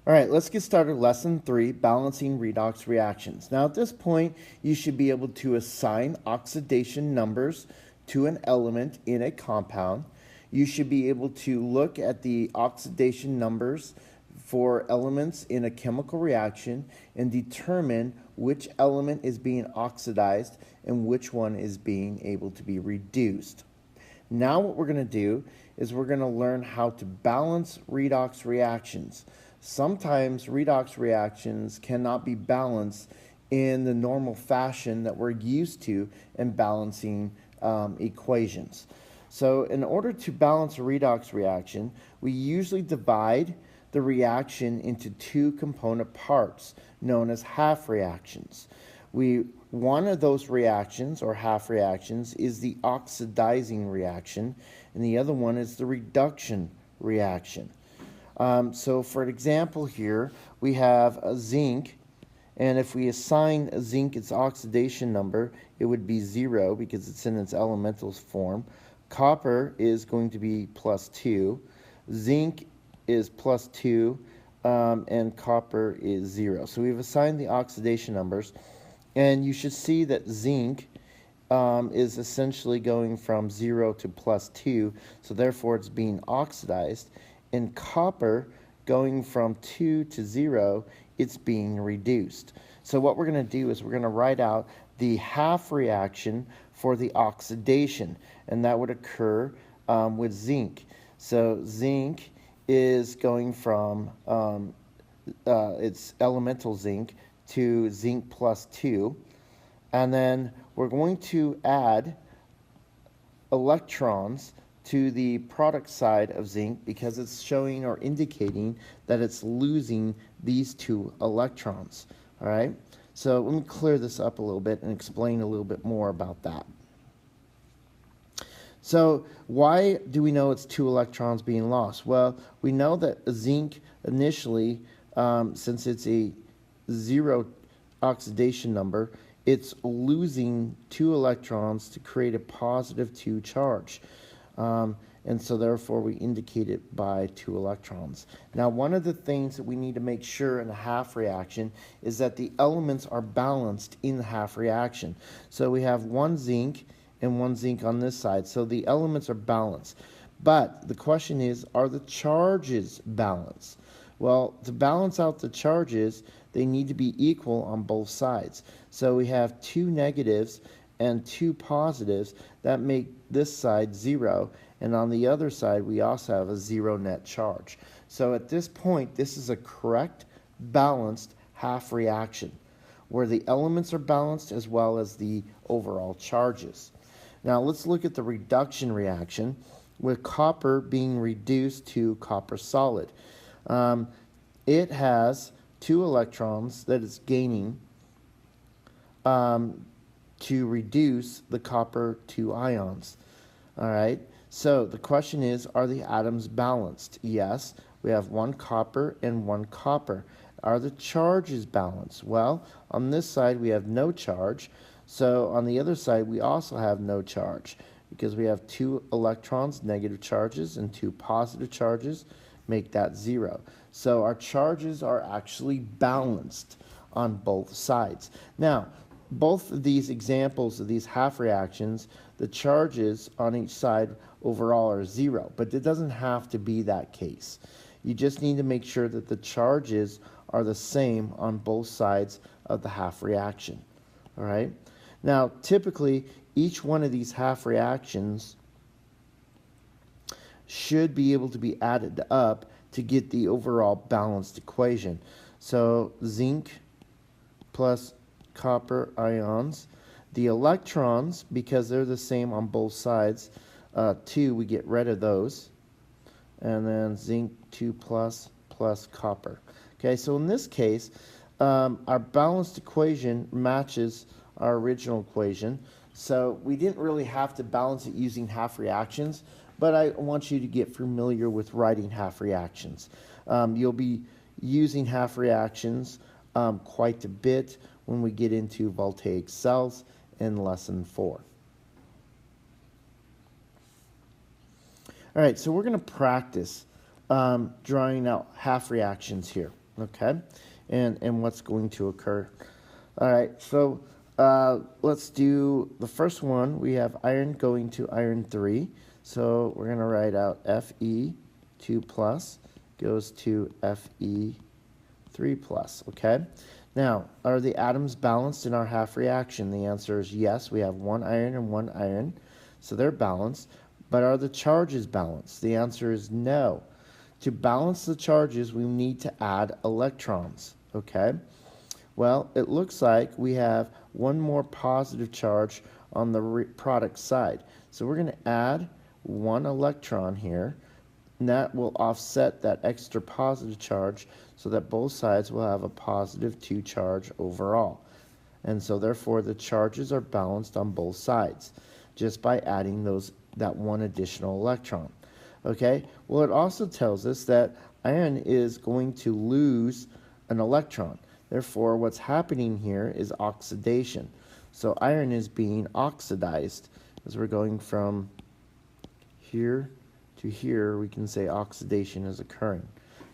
All right, let's get started. Lesson 3, balancing redox reactions. Now, at this point, you should be able to assign oxidation numbers to an element in a compound. You should be able to look at the oxidation numbers for elements in a chemical reaction and determine which element is being oxidized and which one is being able to be reduced. Now what we're going to do is we're going to learn how to balance redox reactions. Sometimes redox reactions cannot be balanced in the normal fashion that we're used to in balancing equations. So in order to balance a redox reaction, we usually divide the reaction into two component parts known as half reactions. One of those reactions, or half reactions, is the oxidizing reaction, and the other one is the reduction reaction. So for an example here, we have a zinc, and if we assign zinc its oxidation number, it would be 0 because it's in its elemental form. Copper is going to be +2. Zinc is +2, and copper is 0. So we've assigned the oxidation numbers, and you should see that zinc is essentially going from 0 to +2, so therefore it's being oxidized. In copper, going from 2 to 0, it's being reduced. So what we're going to do is we're going to write out the half reaction for the oxidation, and that would occur with zinc. So zinc is going from its elemental zinc to zinc +2, and then we're going to add electrons to the product side of zinc because it's showing or indicating that it's losing these two electrons. All right, so let me clear this up a little bit and explain a little bit more about that. So why do we know it's 2 electrons being lost? Well, we know that zinc initially, since it's a 0 oxidation number, it's losing 2 electrons to create a +2 charge. And so therefore we indicate it by 2 electrons. Now, one of the things that we need to make sure in a half reaction is that the elements are balanced in the half reaction. So we have 1 zinc and 1 zinc on this side, so the elements are balanced. But the question is, are the charges balanced? Well, to balance out the charges, they need to be equal on both sides. So we have 2 negatives and 2 positives that make this side 0, and on the other side we also have a 0 net charge. So at this point, this is a correct, balanced half reaction where the elements are balanced as well as the overall charges. Now let's look at the reduction reaction with copper being reduced to copper solid. It has 2 electrons that it's gaining to reduce the copper to ions. All right, so the question is, are the atoms balanced? Yes, we have 1 copper and 1 copper. Are the charges balanced? Well, on this side we have no charge, so on the other side we also have no charge because we have 2 electrons, negative charges, and 2 positive charges make that 0. So our charges are actually balanced on both sides. Now, both of these examples of these half reactions, the charges on each side overall are 0, but it doesn't have to be that case. You just need to make sure that the charges are the same on both sides of the half reaction. All right? Now, typically, each one of these half reactions should be able to be added up to get the overall balanced equation. So zinc plus copper ions. The electrons, because they're the same on both sides, 2, we get rid of those. And then zinc 2 plus copper. Okay, so in this case, our balanced equation matches our original equation. So we didn't really have to balance it using half reactions, but I want you to get familiar with writing half reactions. You'll be using half reactions quite a bit when we get into voltaic cells in lesson 4. All right, so we're going to practice drawing out half reactions here. okay, and what's going to occur. All right, so let's do the first one. We have iron going to iron 3. So we're going to write out Fe2 plus goes to Fe3 plus, okay? Now, are the atoms balanced in our half reaction? The answer is yes. We have one iron and one iron, so they're balanced. But are the charges balanced? The answer is no. To balance the charges, we need to add electrons, okay? Well, it looks like we have one more positive charge on the product side. So we're going to add one electron here, and that will offset that extra positive charge so that both sides will have a positive 2 charge overall. And so therefore the charges are balanced on both sides just by adding that one additional electron. Okay, well, it also tells us that iron is going to lose an electron. Therefore, what's happening here is oxidation. So iron is being oxidized. As we're going from here to here, we can say oxidation is occurring.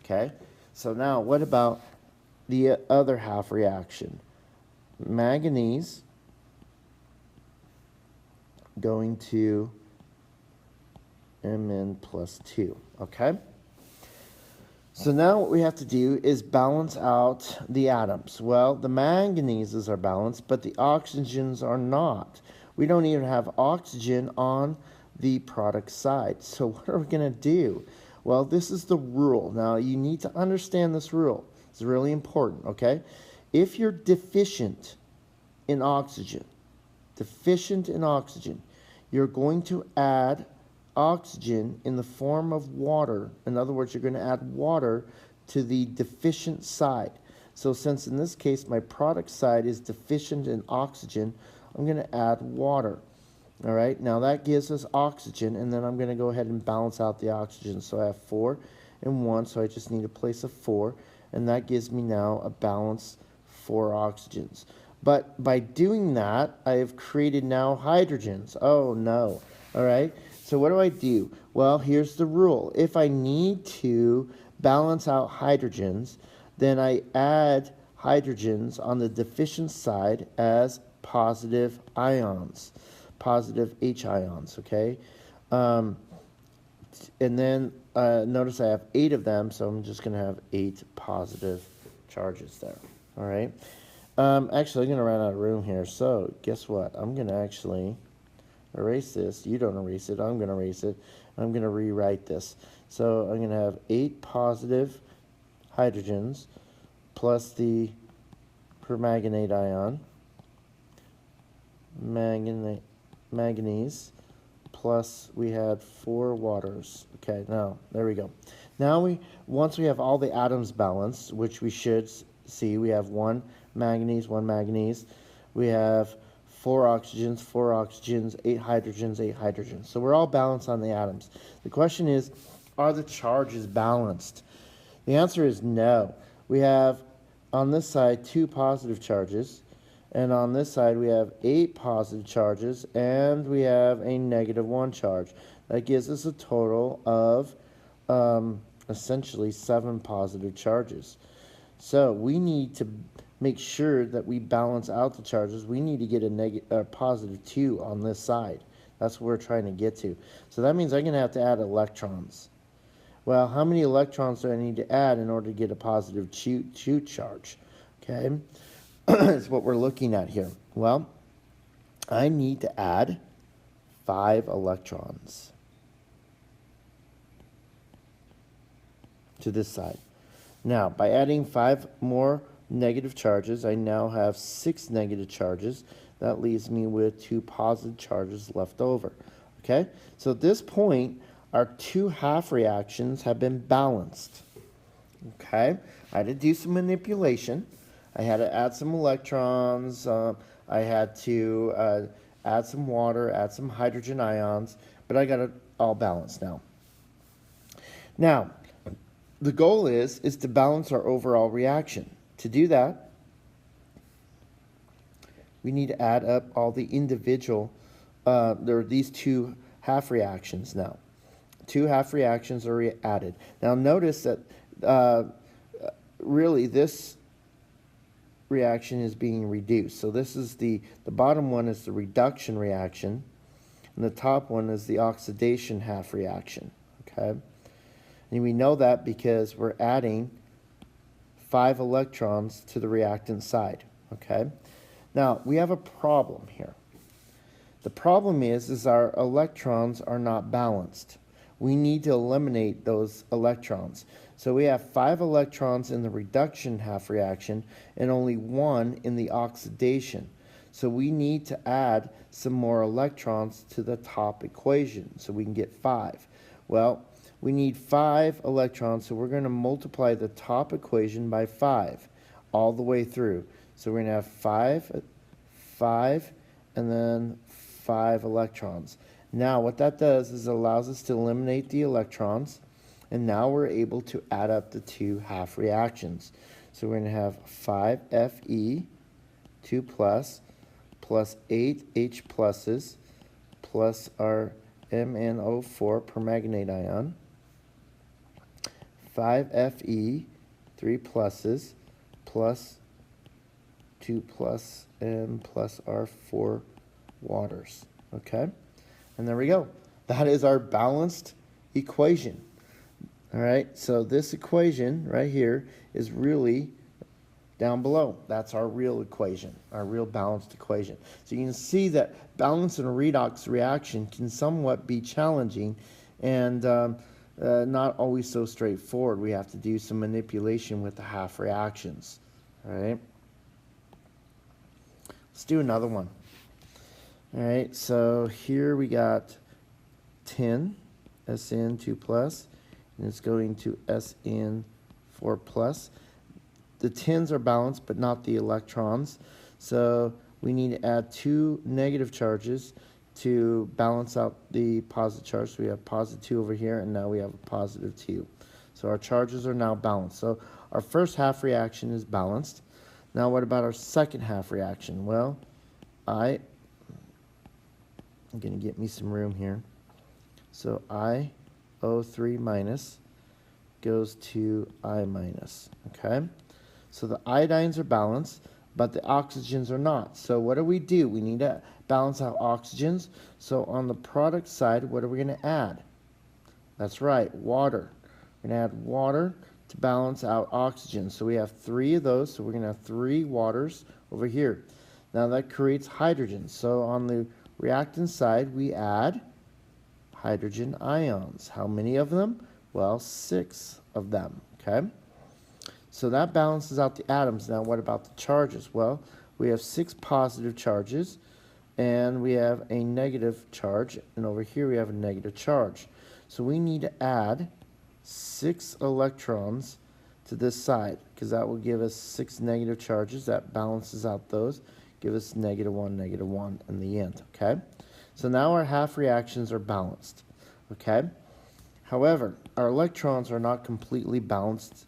Okay, so now what about the other half reaction? Manganese going to Mn plus 2, okay? So now what we have to do is balance out the atoms. Well, the manganeses are balanced, but the oxygens are not. We don't even have oxygen on the product side. So what are we going to do? Well, this is the rule. Now, you need to understand this rule. It's really important, okay? If you're deficient in oxygen, you're going to add oxygen in the form of water. In other words, you're going to add water to the deficient side. So since in this case my product side is deficient in oxygen, I'm going to add water. All right, now that gives us oxygen, and then I'm going to go ahead and balance out the oxygen. So I have 4 and 1, so I just need to place a 4, and that gives me now a balance 4 oxygens. But by doing that, I have created now hydrogens. Oh no. All right. So what do? Well, here's the rule. If I need to balance out hydrogens, then I add hydrogens on the deficient side as positive ions, positive H ions, okay? And then notice I have 8 of them, so I'm just going to have 8 positive charges there, all right? Actually, I'm going to run out of room here, so guess what? I'm going to actually erase this. You don't erase it. I'm going to erase it. I'm going to rewrite this. So I'm going to have 8 positive hydrogens plus the permanganate ion, manganese, plus we had 4 waters. Okay, now, there we go. Now once we have all the atoms balanced, which we should see, we have 1 manganese, 1 manganese. We have 4 oxygens, 8 hydrogens, 8 hydrogens. So we're all balanced on the atoms. The question is, are the charges balanced? The answer is no. We have on this side 2 positive charges, and on this side we have 8 positive charges, and we have a negative 1 charge. That gives us a total of essentially 7 positive charges. So we need to make sure that we balance out the charges. We need to get a positive 2 on this side. That's what we're trying to get to. So that means I'm going to have to add electrons. Well, how many electrons do I need to add in order to get a positive 2 charge? Okay, that's what we're looking at here. Well, I need to add 5 electrons to this side. Now, by adding 5 more negative charges, I now have 6 negative charges. That leaves me with 2 positive charges left over. Okay, so at this point, our 2 half reactions have been balanced. Okay, I had to do some manipulation. I had to add some electrons. I had to add some water, add some hydrogen ions, but I got it all balanced now. Now, the goal is to balance our overall reaction. To do that, we need to add up all the individual, there are these 2 half reactions now. 2 half reactions are added. Now notice that really this reaction is being reduced. So this is the bottom one is the reduction reaction, and the top one is the oxidation half reaction. Okay, and we know that because we're adding 5 electrons to the reactant side. Okay, now we have a problem here. The problem is our electrons are not balanced. We need to eliminate those electrons. So we have 5 electrons in the reduction half reaction and only 1 in the oxidation. So we need to add some more electrons to the top equation so we can get 5. Well, we need 5 electrons, so we're going to multiply the top equation by 5 all the way through. So we're going to have 5, and then 5 electrons. Now what that does is it allows us to eliminate the electrons, and now we're able to add up the 2 half reactions. So we're going to have 5Fe, 2 plus 8 H pluses, plus our MnO4 permanganate ion, 5Fe, 3 pluses, plus 2 plus and plus our 4 waters. Okay, and there we go. That is our balanced equation. All right, so this equation right here is really down below. That's our real equation, our real balanced equation. So you can see that balance in a redox reaction can somewhat be challenging and not always so straightforward. We have to do some manipulation with the half reactions. All right, let's do another one. All right, so here we got 10 SN2 plus, and it's going to SN4 plus. The 10s are balanced, but not the electrons. So we need to add 2 negative charges to balance out the positive charge. So we have positive 2 over here, and now we have a positive 2. So our charges are now balanced. So our first half reaction is balanced. Now what about our second half reaction? Well, I'm going to get me some room here. So IO3 minus goes to I minus, okay? So the iodines are balanced, but the oxygens are not. So what do? We need to balance out oxygens. So on the product side, what are we going to add? That's right, water. We're going to add water to balance out oxygen. So we have 3 of those, so we're going to have 3 waters over here. Now that creates hydrogen. So on the reactant side, we add hydrogen ions. How many of them? Well, 6 of them, okay? So that balances out the atoms. Now what about the charges? Well, we have 6 positive charges, and we have a negative charge, and over here we have a negative charge. So we need to add 6 electrons to this side, because that will give us 6 negative charges. That balances out those, give us -1 in the end, okay? So now our half reactions are balanced, okay? However, our electrons are not completely balanced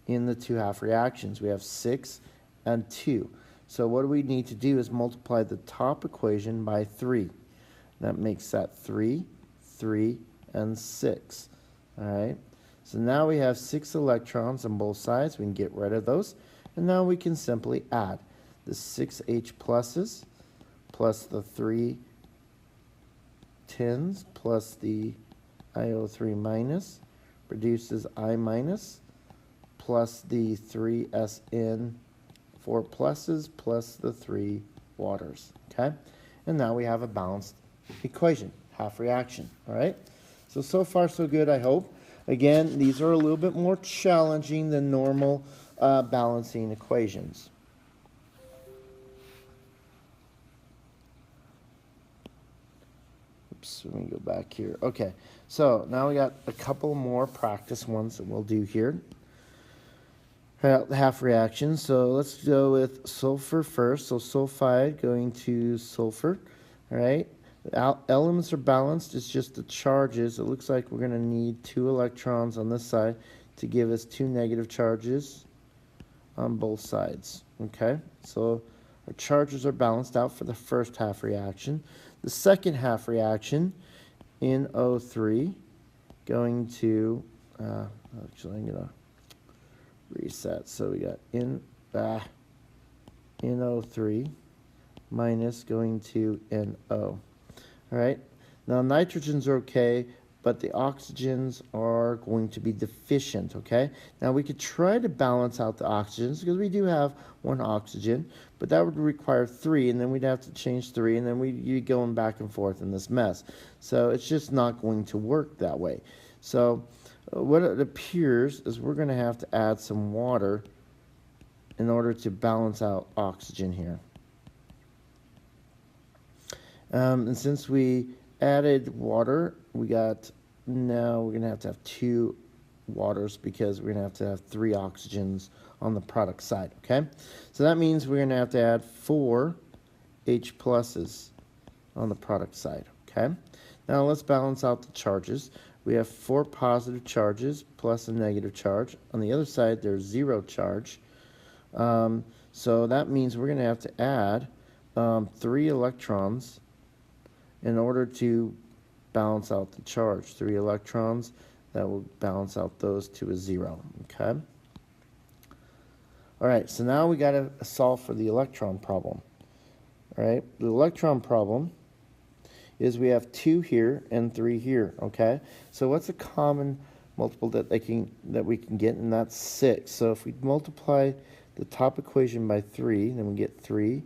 in the 2 half reactions. We have 6 and 2. So what we need to do is multiply the top equation by 3. That makes that 3, 3, and 6. All right. So now we have 6 electrons on both sides. We can get rid of those. And now we can simply add the 6 H pluses plus the 3 10s plus the IO3 minus produces I minus plus the 3 SN4 pluses plus the 3 waters, okay? And now we have a balanced equation, half reaction, all right? So far so good, I hope. Again, these are a little bit more challenging than normal balancing equations. Oops, let me go back here. Okay, so now we got a couple more practice ones that we'll do here. Half reactions. So let's go with sulfur first. So sulfide going to sulfur. All right. The elements are balanced. It's just the charges. It looks like we're going to need 2 electrons on this side to give us 2 negative charges on both sides. Okay. So our charges are balanced out for the first half reaction. The second half reaction in O3 going to actually I'm going to reset. So we got NO3 minus going to NO. All right. Now nitrogens are okay, but the oxygens are going to be deficient, okay? Now we could try to balance out the oxygens because we do have one oxygen, but that would require 3, and then we'd have to change 3, and then we'd be going back and forth in this mess. So it's just not going to work that way. So what it appears is we're going to have to add some water in order to balance out oxygen here. And since we added water, now we're going to have 2 waters because we're going to have 3 oxygens on the product side, okay? So that means we're going to have to add 4 H pluses on the product side, okay? Now let's balance out the charges. We have 4 positive charges plus a negative charge. On the other side, there's 0 charge. So that means we're going to have to add 3 electrons in order to balance out the charge. 3 electrons, that will balance out those to a 0, okay? All right, so now we got to solve for the electron problem. All right, the electron problem is we have 2 here and 3 here, okay? So what's a common multiple that we can get, and that's 6. So if we multiply the top equation by 3, then we get 3,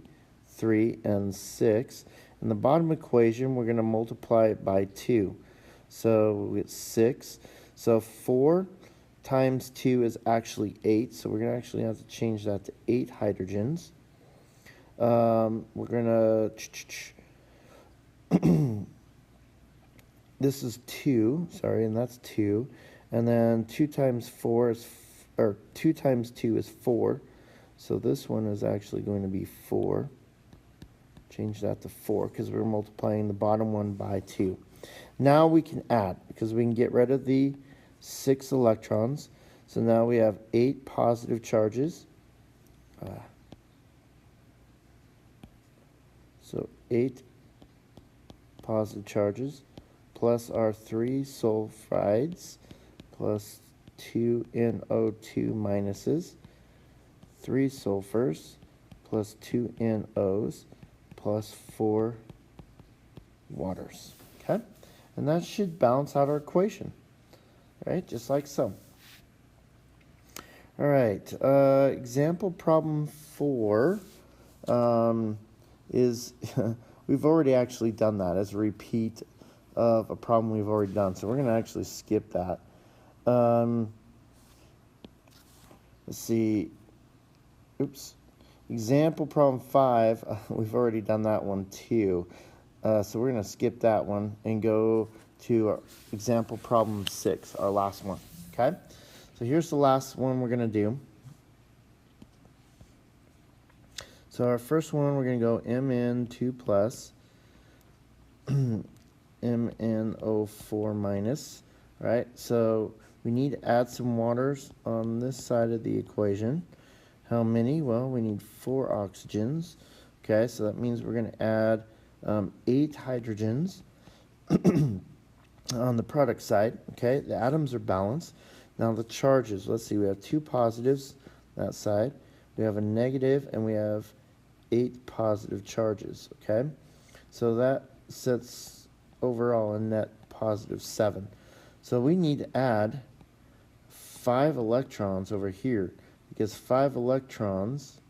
3, and 6. In the bottom equation, we're going to multiply it by 2. So we get 6. So 4 times 2 is actually 8. So we're going to actually have to change that to 8 hydrogens. We're going to... this is 2, sorry, and that's 2. And then 2 times 4 is... or 2 times 2 is 4. So this one is actually going to be 4. Change that to 4 because we're multiplying the bottom one by 2. Now we can add because we can get rid of the 6 electrons. So now we have 8 positive charges. So 8 positive charges plus our 3 sulfides plus 2 NO2 minuses, 3 sulfurs plus 2 NOs plus 4 waters, okay? And that should balance out our equation, right? Just like so. All right, example problem 4 is, we've already actually done that as a repeat of a problem we've already done. So we're going to actually skip that. Let's see. Oops. Example problem 5, we've already done that one too. So we're going to skip that one and go to our example problem 6, our last one. Okay? So here's the last one we're going to do. So our first one, we're going to go Mn2 plus, MnO4 minus, right? So we need to add some waters on this side of the equation. How many? Well, we need 4 oxygens. Okay, so that means we're going to add 8 hydrogens on the product side. Okay, the atoms are balanced. Now the charges, let's see, we have 2 positives that side. We have a negative, and we have 8 positive charges. Okay, so that sets overall a net positive 7. So we need to add 5 electrons over here, because 5 electrons,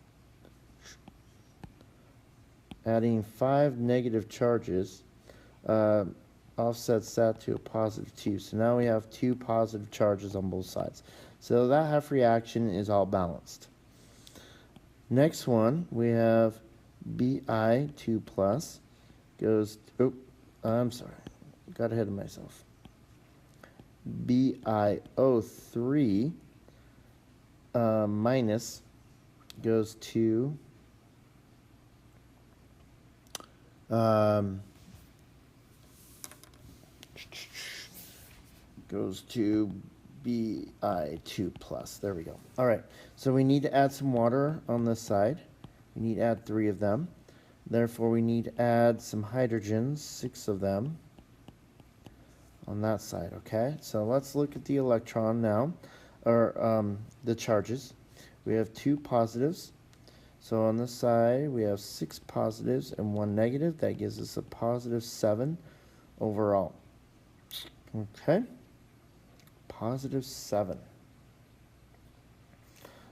adding 5 negative charges, offsets that to a positive 2. So now we have 2 positive charges on both sides. So that half reaction is all balanced. Next one, we have Bi2 plus goes, I'm sorry, got ahead of myself. BiO3 minus goes to Bi2 plus. There we go. All right, so we need to add some water on this side. We need to add 3 of them. Therefore, we need to add some hydrogens, 6 of them, on that side, okay? So let's look at the electron now. the charges. We have 2 positives. So on this side, we have 6 positives and 1 negative. That gives us a positive 7 overall. Okay, positive 7.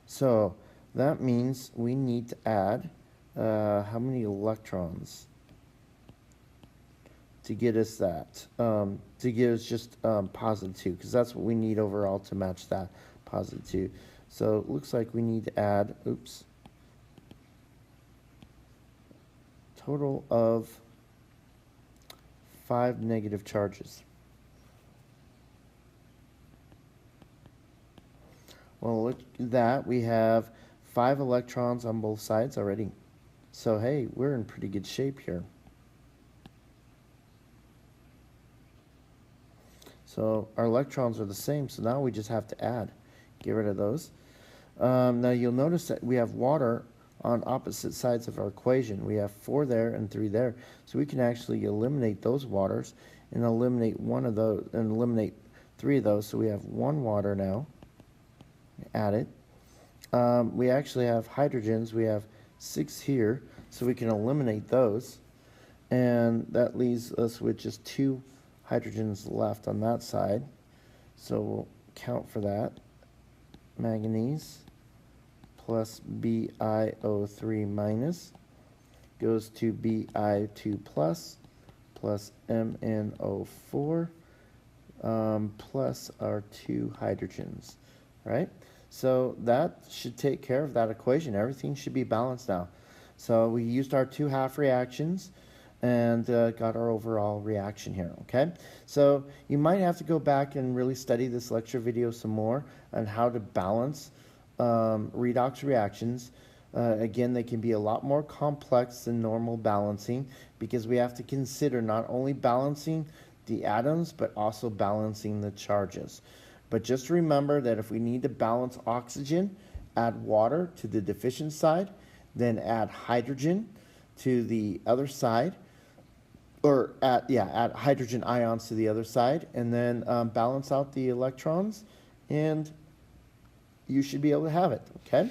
So that means we need to add how many electrons to get us that, to get us just positive 2, because that's what we need overall to match that positive 2. So it looks like we need to add, total of 5 negative charges. Well, look at that. We have 5 electrons on both sides already. So, hey, we're in pretty good shape here. So our electrons are the same, so now we just have to add. Get rid of those. Now you'll notice that we have water on opposite sides of our equation. We have 4 there and 3 there. So we can actually eliminate those waters and eliminate 1 of those and eliminate 3 of those. So we have 1 water now. Add it. We actually have hydrogens. We have 6 here, so we can eliminate those. And that leaves us with just 2 hydrogens left on that side. So we'll count for that. Manganese plus BiO3 minus goes to Bi2 plus MnO4 plus our 2 hydrogens, right? So that should take care of that equation. Everything should be balanced now. So we used our 2 half reactions and got our overall reaction here, okay? So you might have to go back and really study this lecture video some more on how to balance redox reactions. Again, they can be a lot more complex than normal balancing because we have to consider not only balancing the atoms, but also balancing the charges. But just remember that if we need to balance oxygen, add water to the deficient side, then add hydrogen to the other side, or add hydrogen ions to the other side, and then balance out the electrons, and you should be able to have it, okay?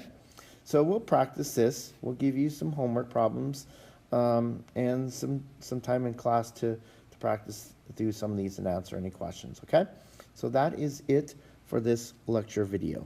So we'll practice this. We'll give you some homework problems and some time in class to practice through some of these and answer any questions, okay? So that is it for this lecture video.